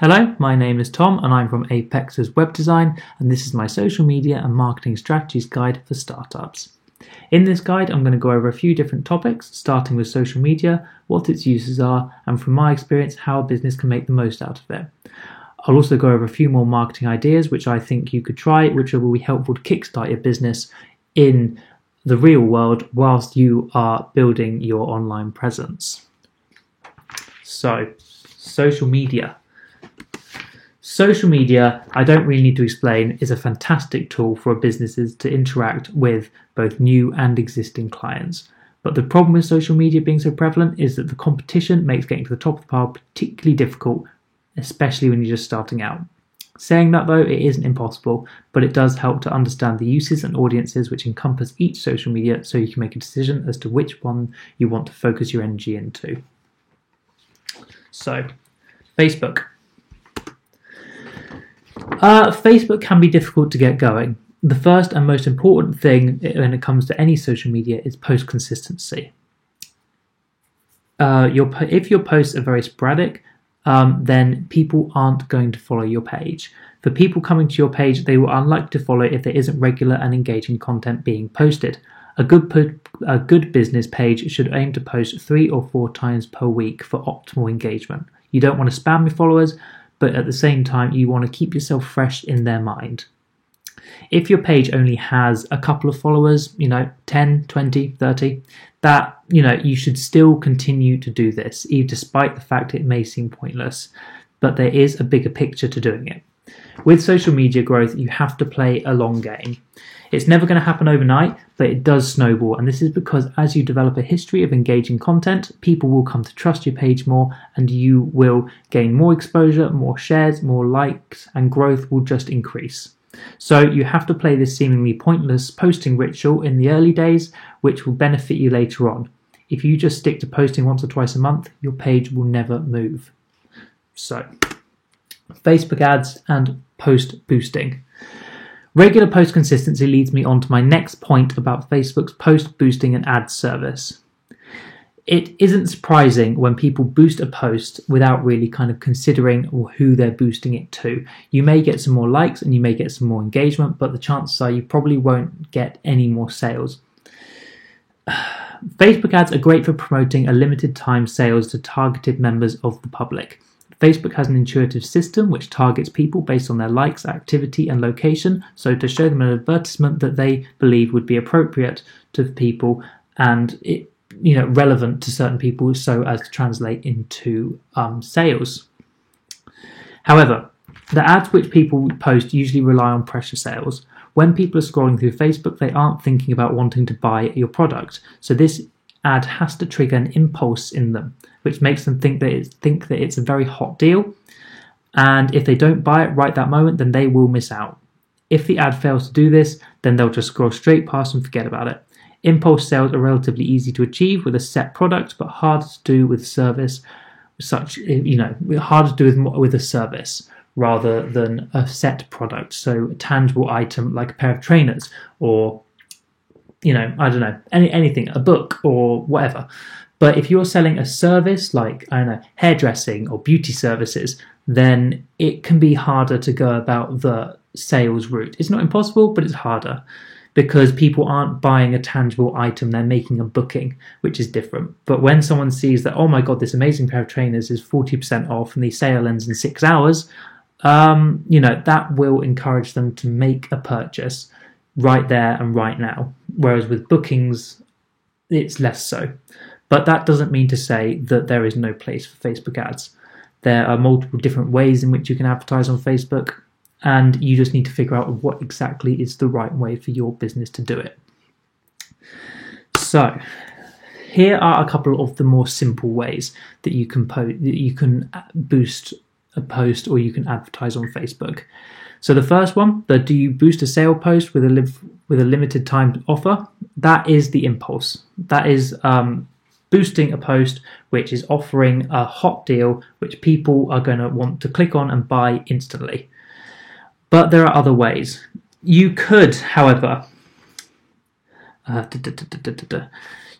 Hello, my name is Tom and I'm from Apex's Web Design, and this is my social media and marketing strategies guide for startups. In this guide, I'm going to go over a few different topics, starting with social media, what its uses are, and from my experience, how a business can make the most out of it. I'll also go over a few more marketing ideas which I think you could try, which will be helpful to kickstart your business in the real world whilst you are building your online presence. So, social media. Social media, I don't really need to explain, is a fantastic tool for businesses to interact with both new and existing clients. But the problem with social media being so prevalent is that the competition makes getting to the top of the pile particularly difficult, especially when you're just starting out. Saying that though, it isn't impossible, but it does help to understand the uses and audiences which encompass each social media so you can make a decision as to which one you want to focus your energy into. So, Facebook. Facebook can be difficult to get going. The first and most important thing when it comes to any social media is post consistency. If your posts are very sporadic, then people aren't going to follow your page. For people coming to your page, they will unlikely to follow if there isn't regular and engaging content being posted. A good business page should aim to post 3 or 4 times per week for optimal engagement. You don't want to spam your followers, but at the same time, you want to keep yourself fresh in their mind. If your page only has a couple of followers, 10, 20, 30, you should still continue to do this, even despite the fact it may seem pointless. But there is a bigger picture to doing it. With social media growth, you have to play a long game. It's never going to happen overnight, but it does snowball, and this is because as you develop a history of engaging content, people will come to trust your page more, and you will gain more exposure, more shares, more likes, and growth will just increase. So you have to play this seemingly pointless posting ritual in the early days, which will benefit you later on. If you just stick to posting once or twice a month, your page will never move. So, Facebook ads and post boosting. Regular post consistency leads me on to my next point about Facebook's post boosting and ads service. It isn't surprising when people boost a post without really kind of considering who they're boosting it to. You may get some more likes and you may get some more engagement, but the chances are you probably won't get any more sales. Facebook ads are great for promoting a limited time sales to targeted members of the public. Facebook has an intuitive system which targets people based on their likes, activity, and location, so to show them an advertisement that they believe would be appropriate to people and relevant to certain people so as to translate into sales. However, the ads which people post usually rely on pressure sales. When people are scrolling through Facebook, they aren't thinking about wanting to buy your product, so this ad has to trigger an impulse in them, which makes them think that it's a very hot deal, and if they don't buy it right that moment, then they will miss out. If the ad fails to do this, then they'll just scroll straight past and forget about it. Impulse sales are relatively easy to achieve with a set product, but harder to do with service, harder to do with a service rather than a set product. So a tangible item like a pair of trainers or anything, a book or whatever. But if you're selling a service like, hairdressing or beauty services, then it can be harder to go about the sales route. It's not impossible, but it's harder because people aren't buying a tangible item, they're making a booking, which is different. But when someone sees that, oh my God, this amazing pair of trainers is 40% off and the sale ends in 6 hours, that will encourage them to make a purchase right there and right now. Whereas with bookings, it's less so. But that doesn't mean to say that there is no place for Facebook ads. There are multiple different ways in which you can advertise on Facebook, and you just need to figure out what exactly is the right way for your business to do it. So, here are a couple of the more simple ways that you can boost a post or you can advertise on Facebook. So the first one, do you boost a sale post with a limited time offer? That is the impulse. That is boosting a post which is offering a hot deal which people are going to want to click on and buy instantly. But there are other ways. You could, however,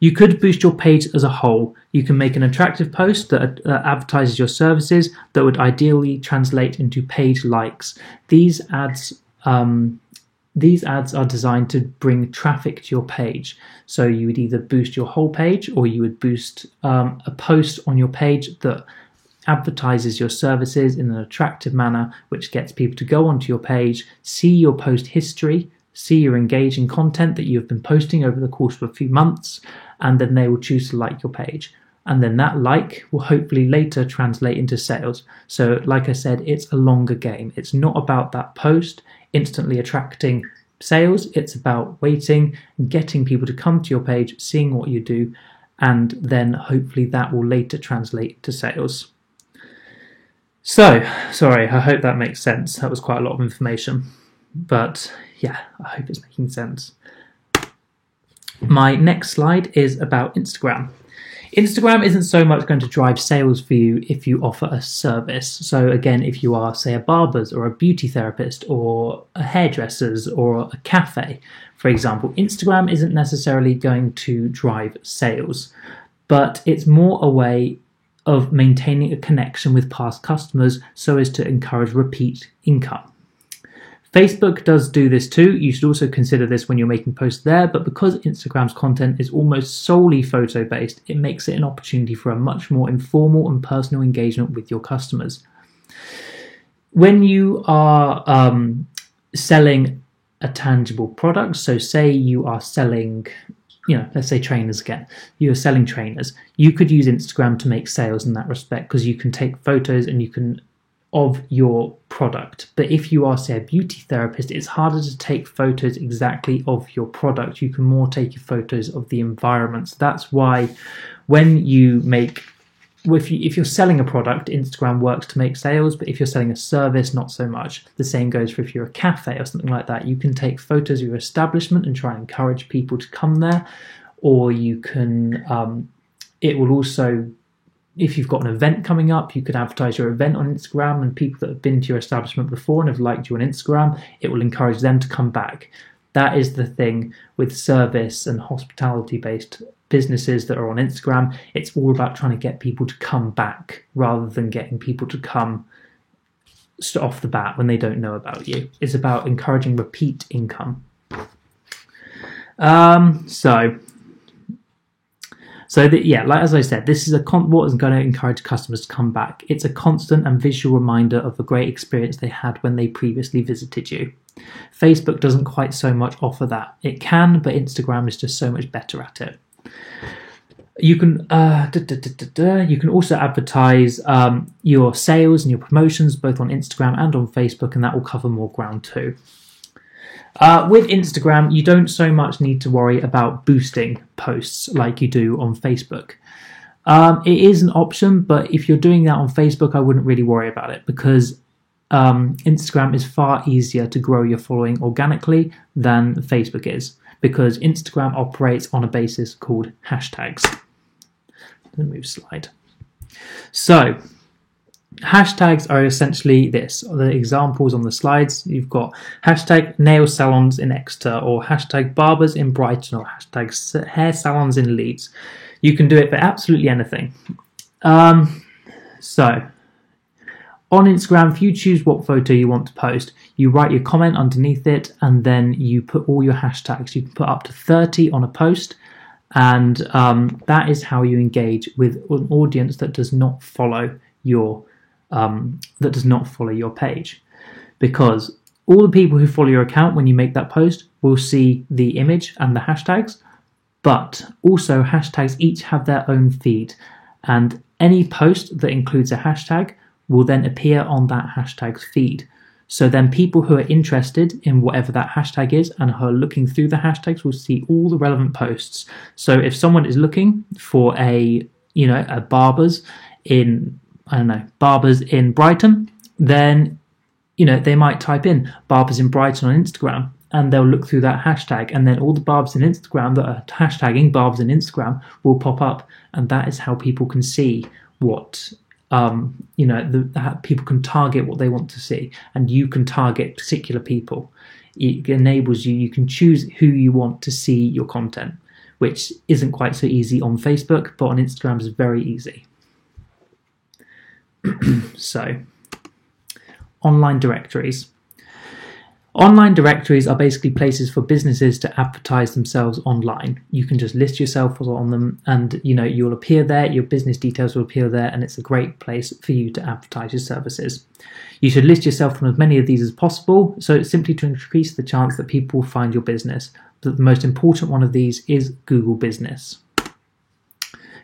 You could boost your page as a whole. You can make an attractive post that advertises your services that would ideally translate into page likes. These ads are designed to bring traffic to your page. So you would either boost your whole page, or you would boost a post on your page that advertises your services in an attractive manner, which gets people to go onto your page, see your post history, see your engaging content that you've been posting over the course of a few months, and then they will choose to like your page. And then that like will hopefully later translate into sales. So like I said, it's a longer game. It's not about that post instantly attracting sales. It's about waiting and getting people to come to your page, seeing what you do, and then hopefully that will later translate to sales. So, sorry, I hope that makes sense. That was quite a lot of information, but yeah, I hope it's making sense. My next slide is about Instagram. Instagram isn't so much going to drive sales for you if you offer a service. So again, if you are, say, a barber's or a beauty therapist or a hairdresser's or a cafe, for example, Instagram isn't necessarily going to drive sales, but it's more a way of maintaining a connection with past customers so as to encourage repeat income. Facebook does do this too. You should also consider this when you're making posts there, but because Instagram's content is almost solely photo based, it makes it an opportunity for a much more informal and personal engagement with your customers. When you are selling a tangible product, so say you are selling, let's say trainers again, you're selling trainers, you could use Instagram to make sales in that respect, because you can take photos and you can of your product. But if you are, say, a beauty therapist, it's harder to take photos exactly of your product. You can more take your photos of the environment. So that's why when you make, if you're selling a product, Instagram works to make sales, but if you're selling a service, not so much. The same goes for if you're a cafe or something like that. You can take photos of your establishment and try and encourage people to come there, or you can, it will also, if you've got an event coming up, you could advertise your event on Instagram, and people that have been to your establishment before and have liked you on Instagram, it will encourage them to come back. That is the thing with service and hospitality-based businesses that are on Instagram. It's all about trying to get people to come back rather than getting people to come off the bat when they don't know about you. It's about encouraging repeat income. As I said, this is what is going to encourage customers to come back. It's a constant and visual reminder of the great experience they had when they previously visited you. Facebook doesn't quite so much offer that. It can, but Instagram is just so much better at it. You can also advertise your sales and your promotions both on Instagram and on Facebook, and that will cover more ground too. With Instagram, you don't so much need to worry about boosting posts like you do on Facebook. It is an option, but if you're doing that on Facebook, I wouldn't really worry about it, because Instagram is far easier to grow your following organically than Facebook is, because Instagram operates on a basis called hashtags. Let me move slide. So, hashtags are essentially this. The examples on the slides, you've got hashtag nail salons in Exeter, or hashtag barbers in Brighton, or hashtag hair salons in Leeds. You can do it for absolutely anything. So, on Instagram, if you choose what photo you want to post, you write your comment underneath it, and then you put all your hashtags. You can put up to 30 on a post, and that is how you engage with an audience that does not follow your page, because all the people who follow your account when you make that post will see the image and the hashtags, but also hashtags each have their own feed, and any post that includes a hashtag will then appear on that hashtag's feed. So then people who are interested in whatever that hashtag is and who are looking through the hashtags will see all the relevant posts. So if someone is looking for a barbers in Brighton, then they might type in barbers in Brighton on Instagram, and they'll look through that hashtag, and then all the barbers in Instagram that are hashtagging barbers in Instagram will pop up, and that is how people can see what people can target what they want to see, and you can target particular people. It enables you can choose who you want to see your content, which isn't quite so easy on Facebook, but on Instagram is very easy. So, online directories. Online directories are basically places for businesses to advertise themselves online. You can just list yourself on them, and you'll appear there, your business details will appear there, and it's a great place for you to advertise your services. You should list yourself on as many of these as possible, so it's simply to increase the chance that people will find your business. But the most important one of these is Google Business.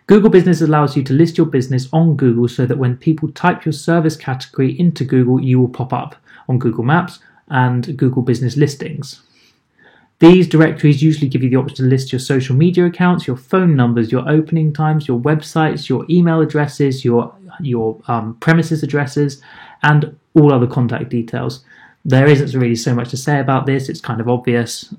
Google Business allows you to list your business on Google so that when people type your service category into Google, you will pop up on Google Maps and Google Business listings. These directories usually give you the option to list your social media accounts, your phone numbers, your opening times, your websites, your email addresses, your premises addresses, and all other contact details. There isn't really so much to say about this. It's kind of obvious.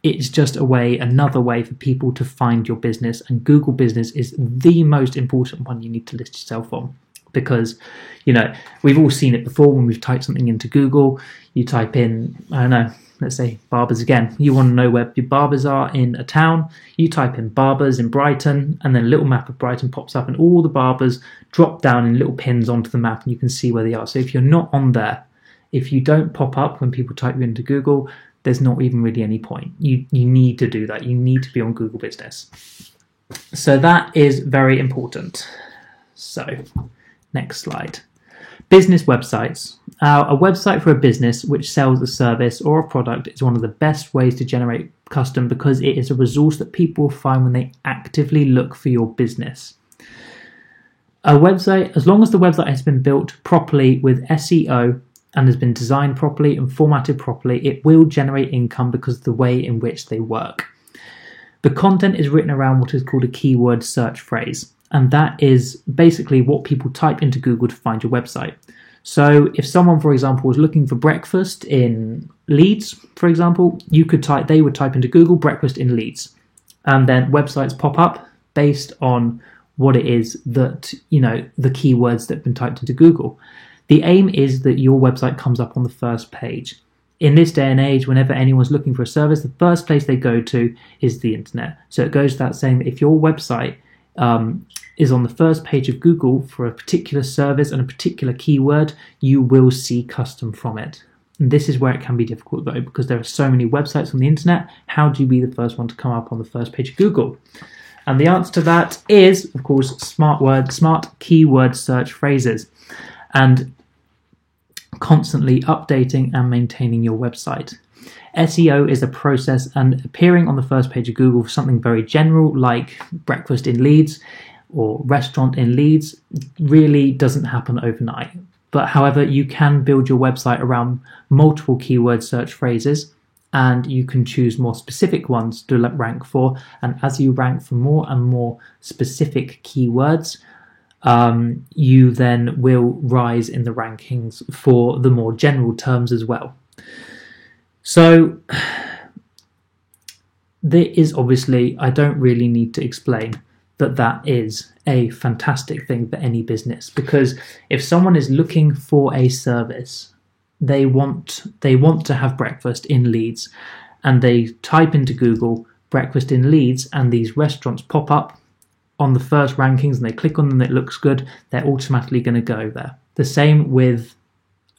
It's just another way for people to find your business, and Google Business is the most important one you need to list yourself on. Because, we've all seen it before when we've typed something into Google. You type in, let's say barbers again. You want to know where your barbers are in a town. You type in barbers in Brighton, and then a little map of Brighton pops up, and all the barbers drop down in little pins onto the map, and you can see where they are. So if you're not on there, if you don't pop up when people type you into Google, there's not even really any point. You need to do that. You need to be on Google Business. So that is very important. So, next slide. Business websites. A website for a business which sells a service or a product is one of the best ways to generate custom because it is a resource that people will find when they actively look for your business. A website, as long as the website has been built properly with SEO and has been designed properly and formatted properly, it will generate income because of the way in which they work. The content is written around what is called a keyword search phrase, and that is basically what people type into Google to find your website. So if someone, for example, was looking for breakfast in Leeds, for example, they would type into Google breakfast in Leeds, and then websites pop up based on what it is that, the keywords that have been typed into Google. The aim is that your website comes up on the first page. In this day and age, whenever anyone's looking for a service, the first place they go to is the internet. So it goes without saying that if your website is on the first page of Google for a particular service and a particular keyword, you will see custom from it. And this is where it can be difficult though, because there are so many websites on the internet. How do you be the first one to come up on the first page of Google? And the answer to that is, of course, smart keyword search phrases, and constantly updating and maintaining your website. SEO is a process, and appearing on the first page of Google for something very general like breakfast in Leeds or restaurant in Leeds really doesn't happen overnight. But however, you can build your website around multiple keyword search phrases, and you can choose more specific ones to rank for. And as you rank for more and more specific keywords, you then will rise in the rankings for the more general terms as well. So there is obviously, I don't really need to explain that is a fantastic thing for any business, because if someone is looking for a service, they want to have breakfast in Leeds, and they type into Google breakfast in Leeds, and these restaurants pop up on the first rankings, and they click on them, it looks good, they're automatically going to go there. The same with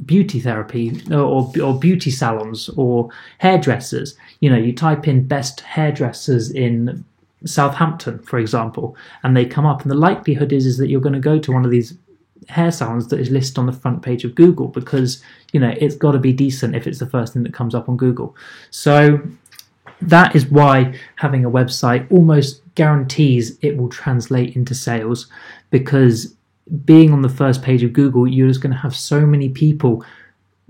beauty therapy or beauty salons or hairdressers. You type in best hairdressers in Southampton, for example, and they come up, and the likelihood is that you're going to go to one of these hair salons that is listed on the front page of Google, because it's got to be decent if it's the first thing that comes up on Google. So that is why having a website almost guarantees it will translate into sales, because being on the first page of Google, you're just going to have so many people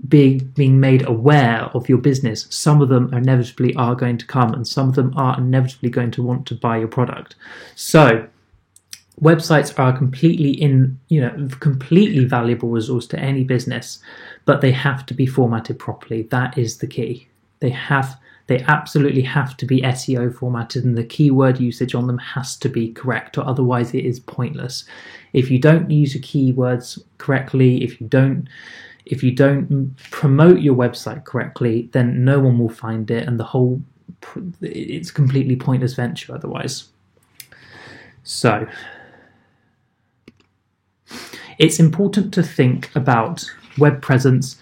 being made aware of your business. Some of them inevitably are going to come, and some of them are inevitably going to want to buy your product. So websites are a completely valuable resource to any business, but they have to be formatted properly. That is the key. They absolutely have to be SEO formatted, and the keyword usage on them has to be correct, or otherwise it is pointless. If you don't use your keywords correctly, if you don't promote your website correctly, then no one will find it, and the whole it's a completely pointless venture otherwise. So it's important to think about web presence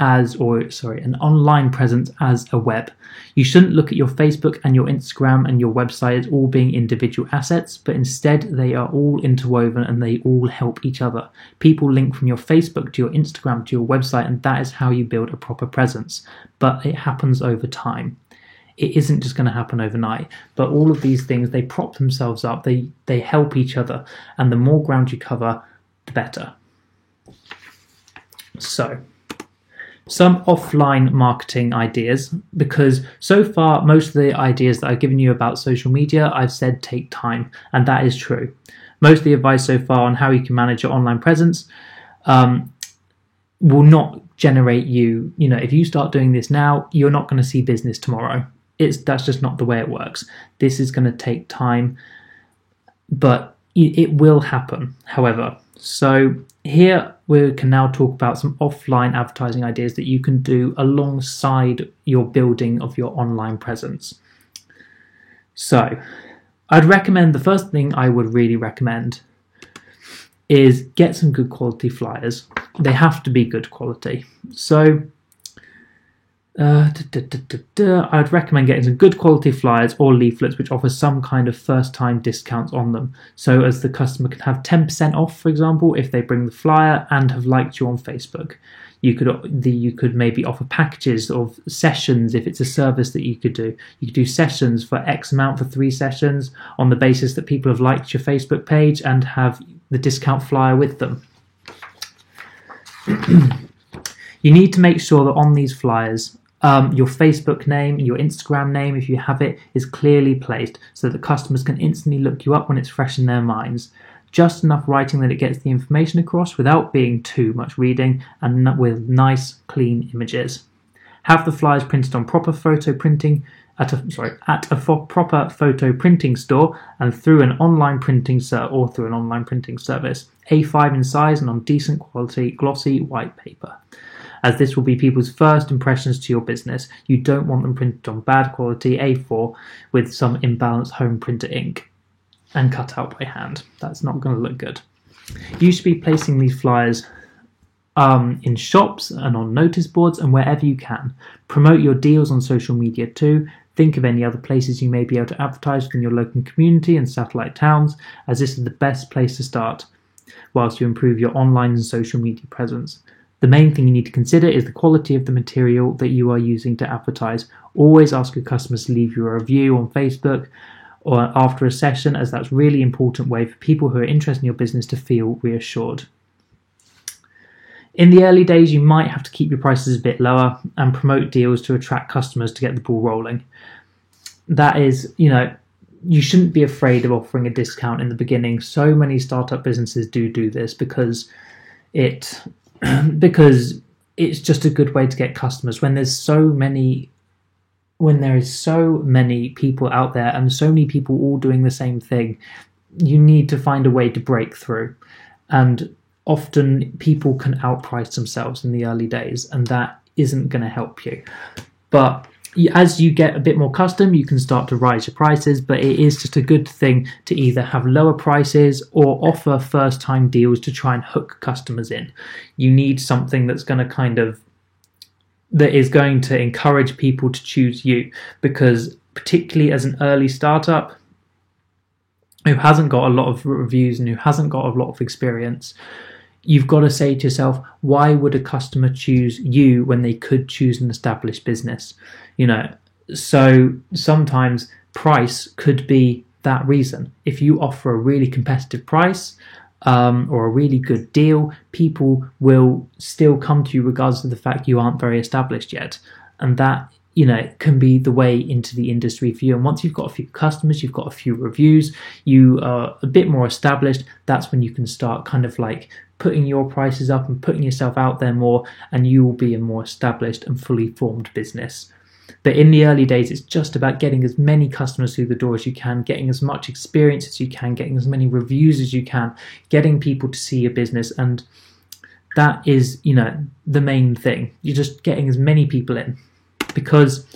an online presence as a web. You shouldn't look at your Facebook and your Instagram and your website as all being individual assets, but instead they are all interwoven and they all help each other. People link from your Facebook to your Instagram to your website, and that is how you build a proper presence. But it happens over time. It isn't just going to happen overnight, but all of these things, they prop themselves up, they help each other, and the more ground you cover, the better. So, some offline marketing ideas, because so far most of the ideas that I've given you about social media, I've said take time, and that is true. Most of the advice so far on how you can manage your online presence will not generate you, if you start doing this now, you're not going to see business tomorrow. That's just not the way it works. This is going to take time, but it will happen, however. So here we can now talk about some offline advertising ideas that you can do alongside your building of your online presence. So I'd recommend, the first thing I would really recommend is get some good quality flyers. They have to be good quality. So I'd recommend getting some good quality flyers or leaflets which offer some kind of first time discounts on them, so as the customer can have 10% off, for example, if they bring the flyer and have liked you on Facebook. You could maybe offer packages of sessions if it's a service that you could do. You could do sessions for X amount for 3 sessions on the basis that people have liked your Facebook page and have the discount flyer with them. You need to make sure that on these flyers, your Facebook name, your Instagram name, if you have it, is clearly placed so that customers can instantly look you up when it's fresh in their minds. Just enough writing that it gets the information across without being too much reading, and with nice, clean images. Have the flyers printed on proper photo printing at a proper photo printing store and through an online printing service. A5 in size and on decent quality, glossy white paper, as this will be people's first impressions to your business. You don't want them printed on bad quality A4 with some imbalanced home printer ink and cut out by hand. That's not going to look good. You should be placing these flyers in shops and on notice boards and wherever you can. Promote your deals on social media too. Think of any other places you may be able to advertise within your local community and satellite towns, as this is the best place to start whilst you improve your online and social media presence. The main thing you need to consider is the quality of the material that you are using to advertise. Always ask your customers to leave you a review on Facebook or after a session, as that's a really important way for people who are interested in your business to feel reassured. In the early days, you might have to keep your prices a bit lower and promote deals to attract customers to get the ball rolling. That is, you shouldn't be afraid of offering a discount in the beginning. So many startup businesses do this because it's just a good way to get customers. When there is so many people out there and so many people all doing the same thing, you need to find a way to break through. And often people can outprice themselves in the early days, and that isn't going to help you. But as you get a bit more custom, you can start to rise your prices, but it is just a good thing to either have lower prices or offer first-time deals to try and hook customers in. You need something that's going to that is going to encourage people to choose you, because particularly as an early startup who hasn't got a lot of reviews and who hasn't got a lot of experience, you've got to say to yourself, why would a customer choose you when they could choose an established business? So sometimes price could be that reason. If you offer a really competitive price or a really good deal, people will still come to you regardless of the fact you aren't very established yet. And that, can be the way into the industry for you. And once you've got a few customers, you've got a few reviews, you are a bit more established, that's when you can start kind of like putting your prices up and putting yourself out there more, and you will be a more established and fully formed business. But in the early days, it's just about getting as many customers through the door as you can, getting as much experience as you can, getting as many reviews as you can, getting people to see your business. And that is, the main thing. You're just getting as many people in, because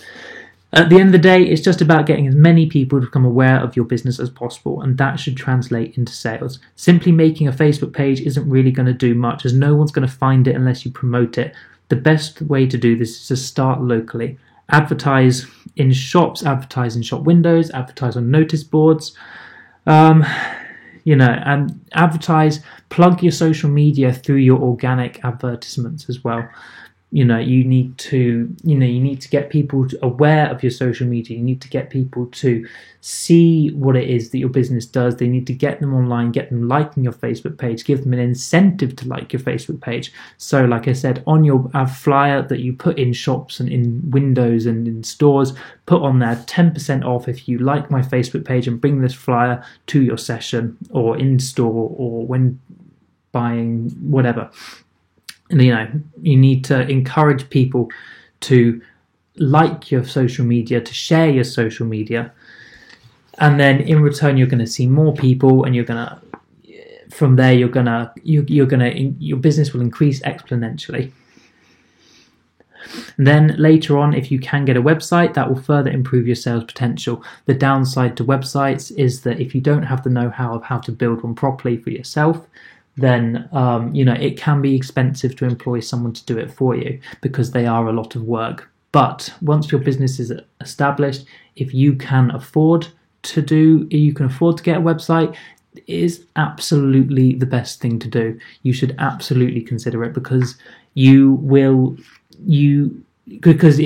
At the end of the day, it's just about getting as many people to become aware of your business as possible, and that should translate into sales. Simply making a Facebook page isn't really going to do much, as no one's going to find it unless you promote it. The best way to do this is to start locally. Advertise in shops, advertise in shop windows, advertise on notice boards, and advertise, plug your social media through your organic advertisements as well. You need to get people aware of your social media. You need to get people to see what it is that your business does. They need to get them online, get them liking your Facebook page, give them an incentive to like your Facebook page. So like I said, on your flyer that you put in shops and in windows and in stores, put on there 10% off if you like my Facebook page and bring this flyer to your session or in store or when buying whatever. You need to encourage people to like your social media, to share your social media, and then in return you're going to see more people, and your business will increase exponentially. And then later on, if you can get a website, that will further improve your sales potential. The downside to websites is that if you don't have the know-how of how to build one properly for yourself, then it can be expensive to employ someone to do it for you, because they are a lot of work. But once your business is established, if you can afford to get a website, it is absolutely the best thing to do. You should absolutely consider it, because it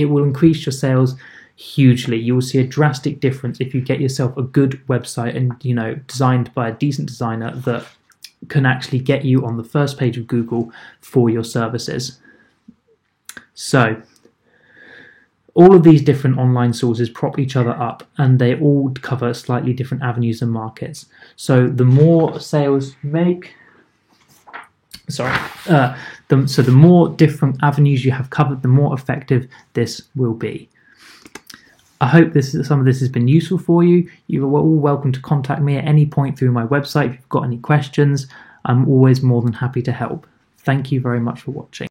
will increase your sales hugely. You will see a drastic difference if you get yourself a good website and designed by a decent designer that can actually get you on the first page of Google for your services. So all of these different online sources prop each other up, and they all cover slightly different avenues and markets. So the more sales you make, the more different avenues you have covered, the more effective this will be. I hope some of this has been useful for you. You are all welcome to contact me at any point through my website if you've got any questions. I'm always more than happy to help. Thank you very much for watching.